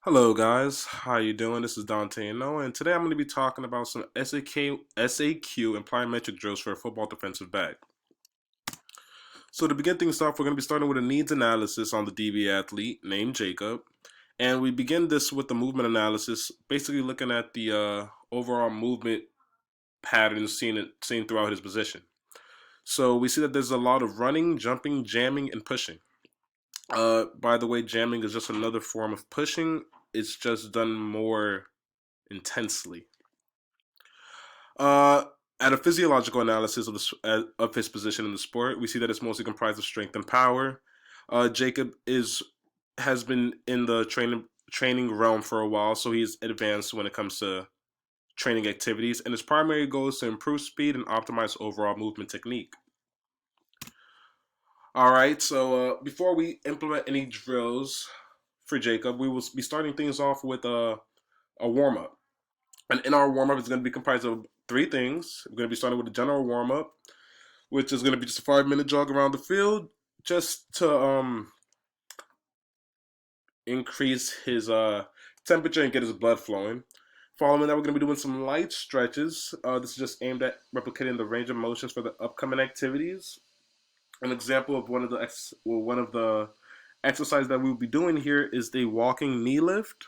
Hello guys, how you doing? This is Dante and Noah, and today I'm going to be talking about some SAQ and plyometric drills for a football defensive back. So to begin things off, we're going to be starting with a needs analysis on the DB athlete named Jacob, and we begin this with the movement analysis, basically looking at the overall movement patterns seen throughout his position. So we see that there's a lot of running, jumping, jamming, and pushing. By the way, jamming is just another form of pushing. It's just done more intensely. Uh, at a physiological analysis of his position in the sport, we see that it's mostly comprised of strength and power. Jacob has been in the training realm for a while, so he's advanced when it comes to training activities, and his primary goal is to improve speed and optimize overall movement technique. All right, so before we implement any drills for Jacob, we will be starting things off with a warm up. And in our warm up, it's going to be comprised of three things. We're going to be starting with a general warm up, which is going to be just a 5 minute jog around the field, just to increase his temperature and get his blood flowing. Following that, we're going to be doing some light stretches. This is just aimed at replicating the range of motions for the upcoming activities. An example of one of the exercises that we will be doing here is the walking knee lift,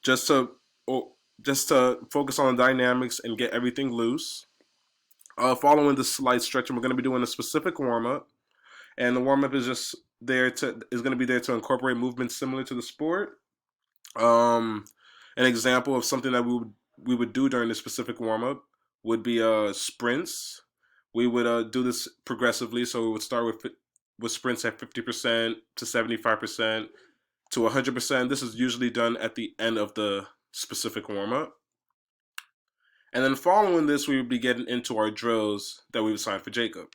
just to or just to focus on the dynamics and get everything loose. Following the slight stretching, we're going to be doing a specific warm up, and the warm up is going to be there to incorporate movements similar to the sport. An example of something that we would do during this specific warm up would be sprints. We would do this progressively, so we would start with sprints at 50% to 75% to 100%. This is usually done at the end of the specific warm up. And then following this, we would be getting into our drills that we've assigned for Jacob.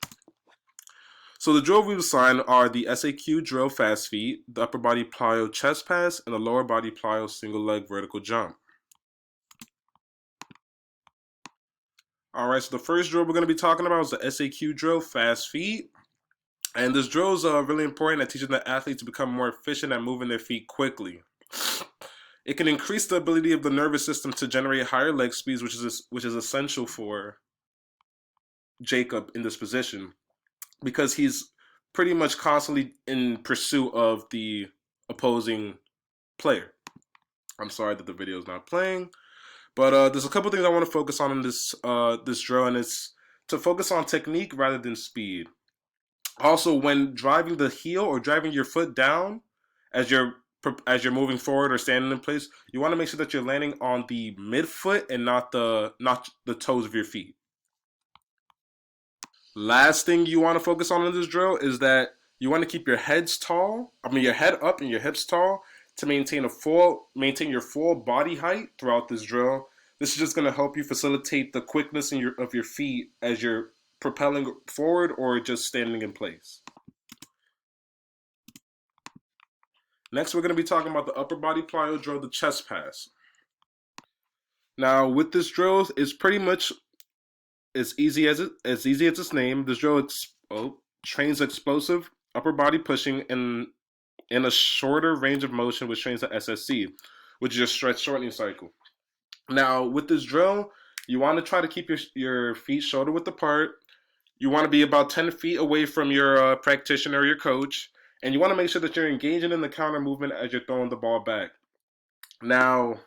So the drills we've assigned are the SAQ drill fast feet, the upper body plyo chest pass, and the lower body plyo single leg vertical jump. Alright, so the first drill we're going to be talking about is the SAQ drill fast feet. And this drill is really important at teaching the athlete to become more efficient at moving their feet quickly. It can increase the ability of the nervous system to generate higher leg speeds, which is essential for Jacob in this position, because he's pretty much constantly in pursuit of the opposing player. I'm sorry that the video is not playing, but there's a couple things I want to focus on in this drill, and it's to focus on technique rather than speed. Also, when driving the heel or driving your foot down as you're moving forward or standing in place, you want to make sure that you're landing on the midfoot and not the toes of your feet. Last thing you want to focus on in this drill is that you want to keep your heads tall. Your head up and your hips tall to maintain your full body height throughout this drill. This is just going to help you facilitate the quickness of your feet as you're propelling forward or just standing in place. Next, we're going to be talking about the upper body plyo drill, the chest pass. Now, with this drill, it's pretty much as easy as its name. This drill trains explosive upper body pushing in a shorter range of motion, which trains the SSC, which is your stretch shortening cycle. Now, with this drill, you want to try to keep your feet shoulder width apart. You want to be about 10 feet away from your practitioner or your coach, and you want to make sure that you're engaging in the counter movement as you're throwing the ball back. Now,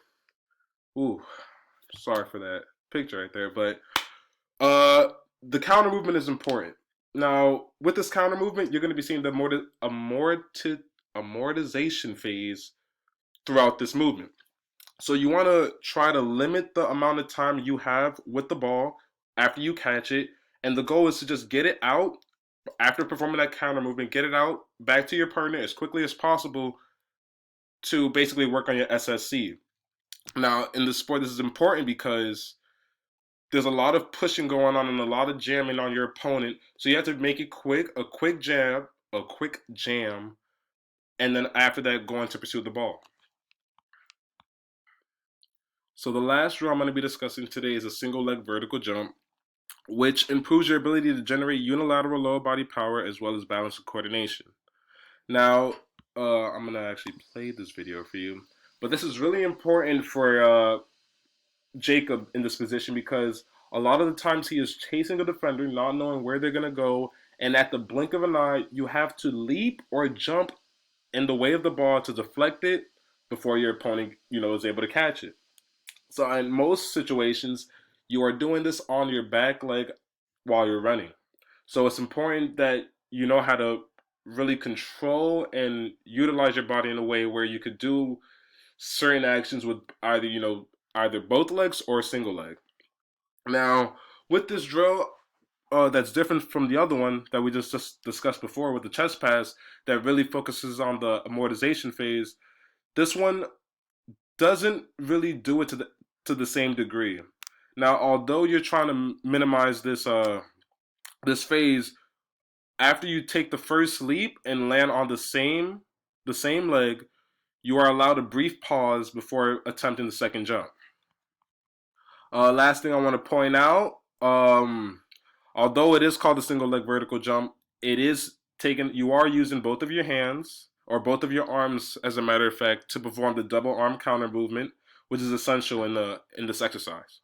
sorry for that picture right there, but the counter movement is important. Now, with this counter movement, you're going to be seeing the amortization phase throughout this movement. So you want to try to limit the amount of time you have with the ball after you catch it, and the goal is to just get it out after performing that counter movement, get it out back to your partner as quickly as possible to basically work on your SSC. Now, in the sport, this is important because there's a lot of pushing going on and a lot of jamming on your opponent. So you have to make it quick, a quick jam, and then after that, go on to pursue the ball. So the last drill I'm going to be discussing today is a single leg vertical jump, which improves your ability to generate unilateral lower body power as well as balance and coordination. Now, I'm gonna actually play this video for you. But this is really important for Jacob in this position because a lot of the times he is chasing a defender, not knowing where they're gonna go, and at the blink of an eye, you have to leap or jump in the way of the ball to deflect it before your opponent, is able to catch it. So in most situations, you are doing this on your back leg while you're running. So it's important that you know how to really control and utilize your body in a way where you could do certain actions with either, either both legs or a single leg. Now, with this drill, that's different from the other one that we just discussed before with the chest pass that really focuses on the amortization phase. This one doesn't really do it to the same degree. Now, although you're trying to minimize this phase, after you take the first leap and land on the same leg, you are allowed a brief pause before attempting the second jump. Last thing I want to point out, although it is called a single leg vertical jump, it is taken. You are using both of your hands or both of your arms, as a matter of fact, to perform the double arm counter movement, which is essential in this exercise.